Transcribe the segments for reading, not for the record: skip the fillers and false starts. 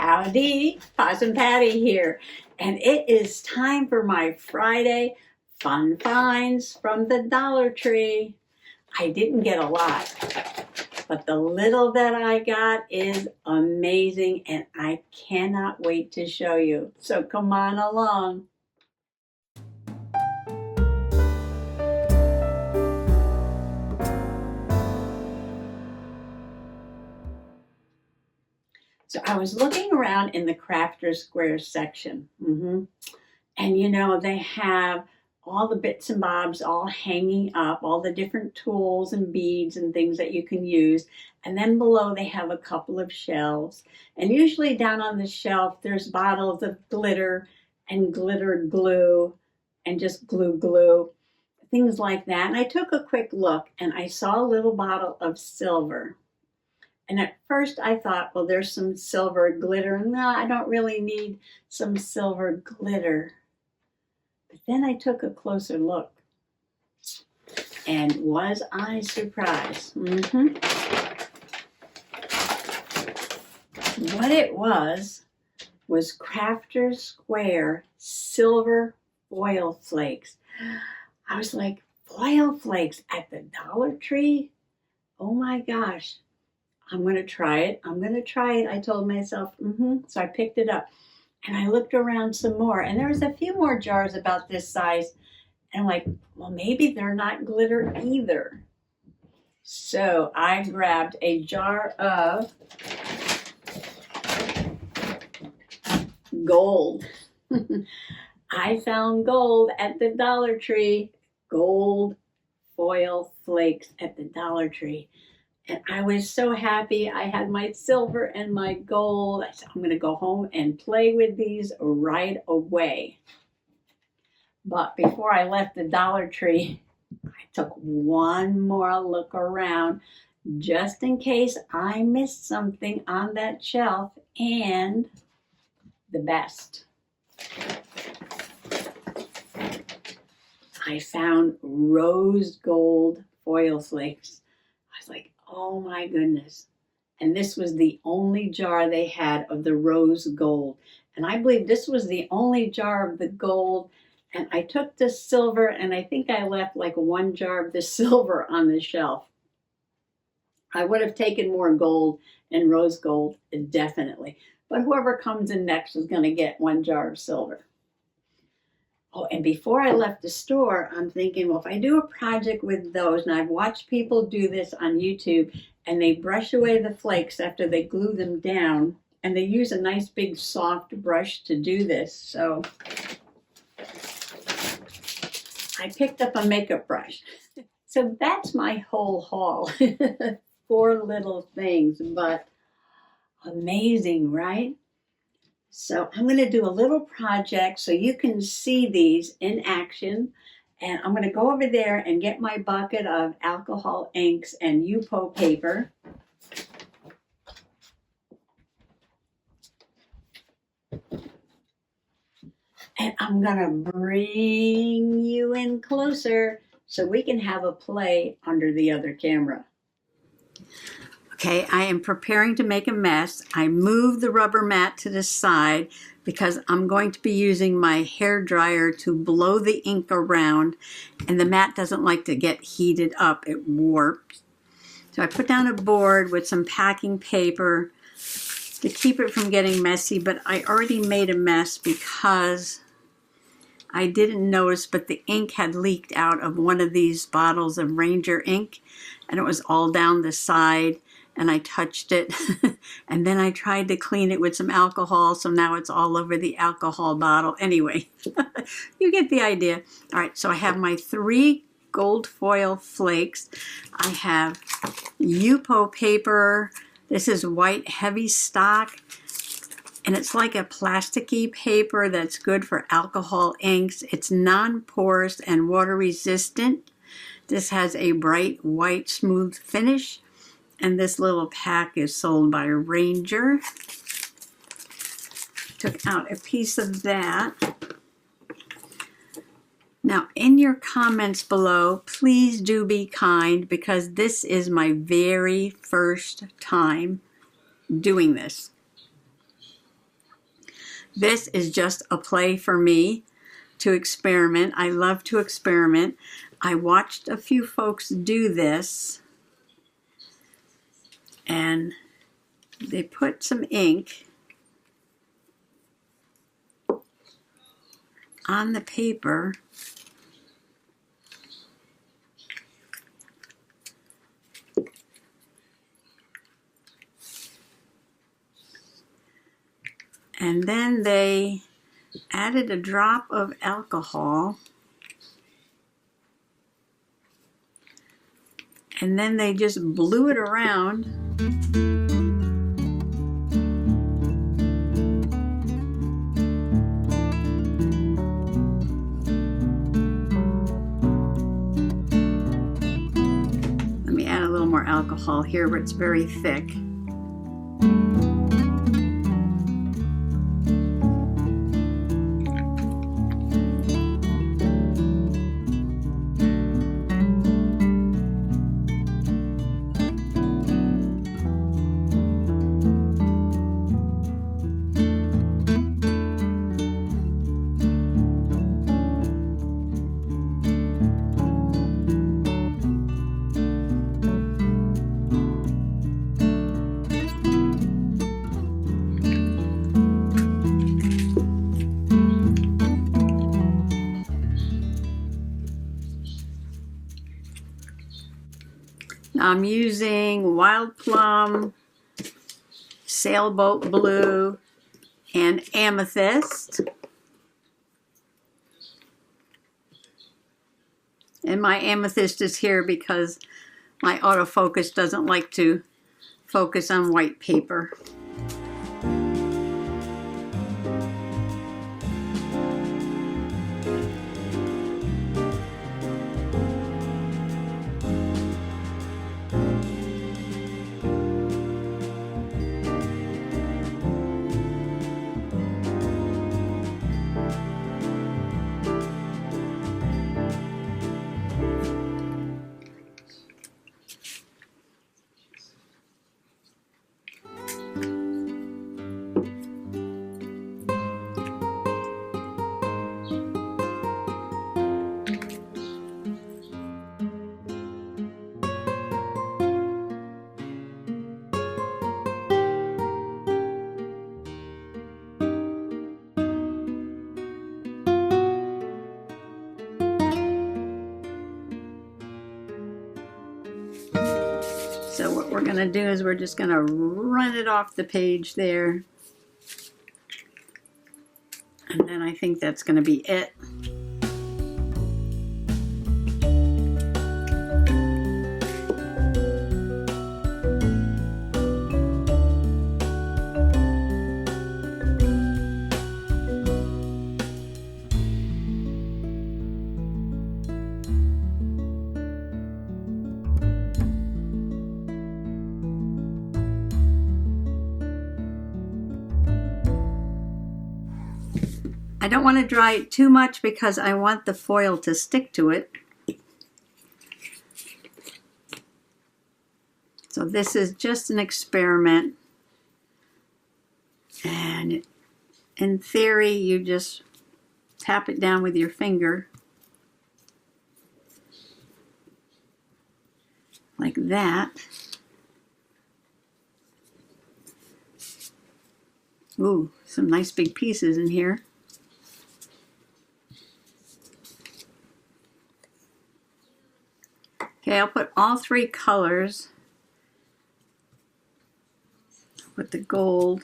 Howdy, Possum Patty here, and it is time for my Friday fun finds from the Dollar Tree. I didn't get a lot, but the little that I got is amazing, and I cannot wait to show you. So come on along. So I was looking around in the Crafter Square section. And you know, they have all the bits and bobs all hanging up, all the different tools and beads and things that you can use. And then below they have a couple of shelves. And usually down on the shelf, there's bottles of glitter and glitter glue and just glue, things like that. And I took a quick look and I saw a little bottle of silver. And at first I thought, well, there's some silver glitter. No, I don't really need some silver glitter. But then I took a closer look. And was I surprised? What it was Crafter Square silver foil flakes. I was like, foil flakes at the Dollar Tree? Oh my gosh. I'm going to try it. I told myself, So I picked it up and I looked around some more and there was a few more jars about this size. And I'm like, well, maybe they're not glitter either. So I grabbed a jar of gold. I found gold at the Dollar Tree. Gold foil flakes at the Dollar Tree. And I was so happy. I had my silver and my gold. I said, I'm going to go home and play with these right away. But before I left the Dollar Tree, I took one more look around just in case I missed something on that shelf. And the best. I found rose gold foil flakes. I was like, oh my goodness. And this was the only jar they had of the rose gold. And I believe this was the only jar of the gold. And I took the silver and I think I left like one jar of the silver on the shelf. I would have taken more gold and rose gold, definitely. But whoever comes in next is going to get one jar of silver. Oh, and before I left the store, I'm thinking, well, if I do a project with those, and I've watched people do this on YouTube, and they brush away the flakes after they glue them down, and they use a nice big soft brush to do this. So I picked up a makeup brush. So that's my whole haul. 4 little things, but amazing, right? So I'm going to do a little project so you can see these in action. And I'm going to go over there and get my bucket of alcohol inks and Yupo paper. And I'm going to bring you in closer so we can have a play under the other camera. Okay, I am preparing to make a mess. I moved the rubber mat to the side because I'm going to be using my hair dryer to blow the ink around, and the mat doesn't like to get heated up. It warps. So I put down a board with some packing paper to keep it from getting messy, but I already made a mess because I didn't notice, but the ink had leaked out of one of these bottles of Ranger ink, and it was all down the side. And I touched it, and then I tried to clean it with some alcohol, so now it's all over the alcohol bottle. Anyway, you get the idea. All right, so I have my 3 gold foil flakes. I have Yupo paper. This is white heavy stock, and it's like a plasticky paper that's good for alcohol inks. It's non-porous and water resistant. This has a bright white smooth finish. And this little pack is sold by Ranger. Took out a piece of that. Now, in your comments below, please do be kind because this is my very first time doing this. This is just a play for me to experiment. I love to experiment. I watched a few folks do this, and they put some ink on the paper. And then they added a drop of alcohol. And then they just blew it around. Let me add a little more alcohol here where it's very thick. I'm using Wild Plum, Sailboat Blue, and Amethyst. And my amethyst is here because my autofocus doesn't like to focus on white paper. So what we're going to do is we're just going to run it off the page there. And then I think that's going to be it. I don't want to dry it too much because I want the foil to stick to it. So this is just an experiment. And in theory, you just tap it down with your finger. Like that. Ooh, some nice big pieces in here. Okay, I'll put all three colors. Put the gold.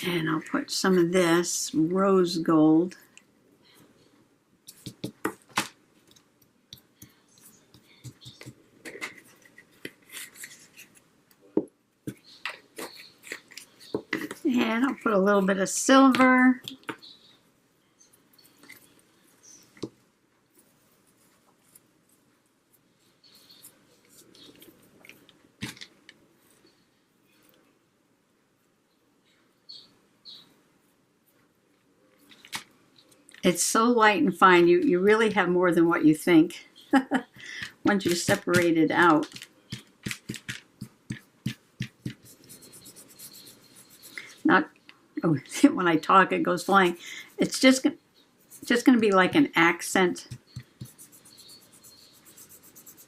And I'll put some of this rose gold. And I'll put a little bit of silver. It's so light and fine, you really have more than what you think once you separate it out. not, oh, when I talk it goes flying. It's just going to be like an accent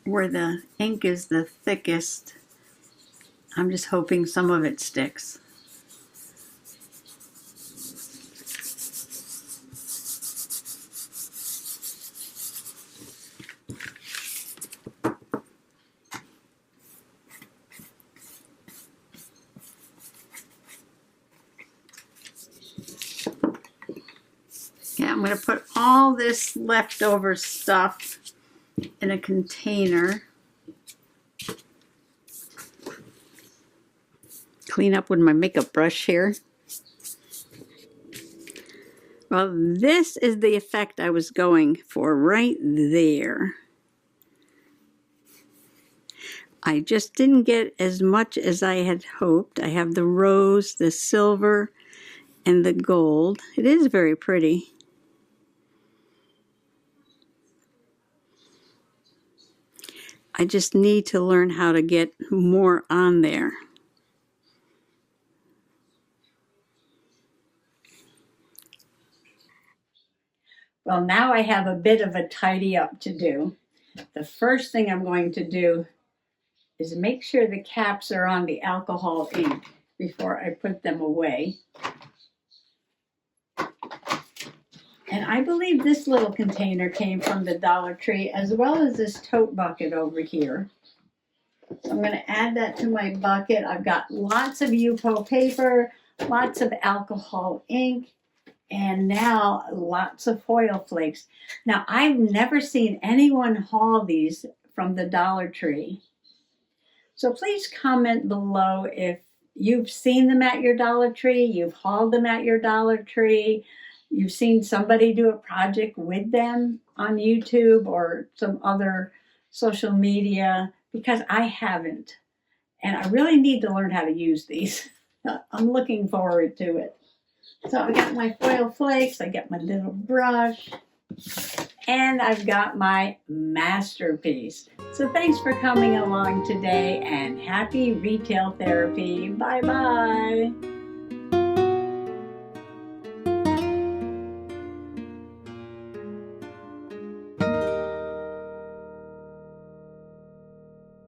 where the ink is the thickest. I'm just hoping some of it sticks. Yeah, I'm going to put all this leftover stuff in a container. Clean up with my makeup brush here. Well, this is the effect I was going for right there. I just didn't get as much as I had hoped. I have the rose, the silver, and the gold. It is very pretty. I just need to learn how to get more on there. Well, now I have a bit of a tidy up to do. The first thing I'm going to do is make sure the caps are on the alcohol ink before I put them away. And I believe this little container came from the Dollar Tree, as well as this tote bucket over here. So I'm going to add that to my bucket. I've got lots of Yupo paper, lots of alcohol ink, and now lots of foil flakes. Now, I've never seen anyone haul these from the Dollar Tree. So please comment below if you've seen them at your Dollar Tree, you've hauled them at your Dollar Tree, you've seen somebody do a project with them on YouTube or some other social media, because I haven't. And I really need to learn how to use these. I'm looking forward to it. So I got my foil flakes, I got my little brush, and I've got my masterpiece. So thanks for coming along today, and happy retail therapy. Bye-bye.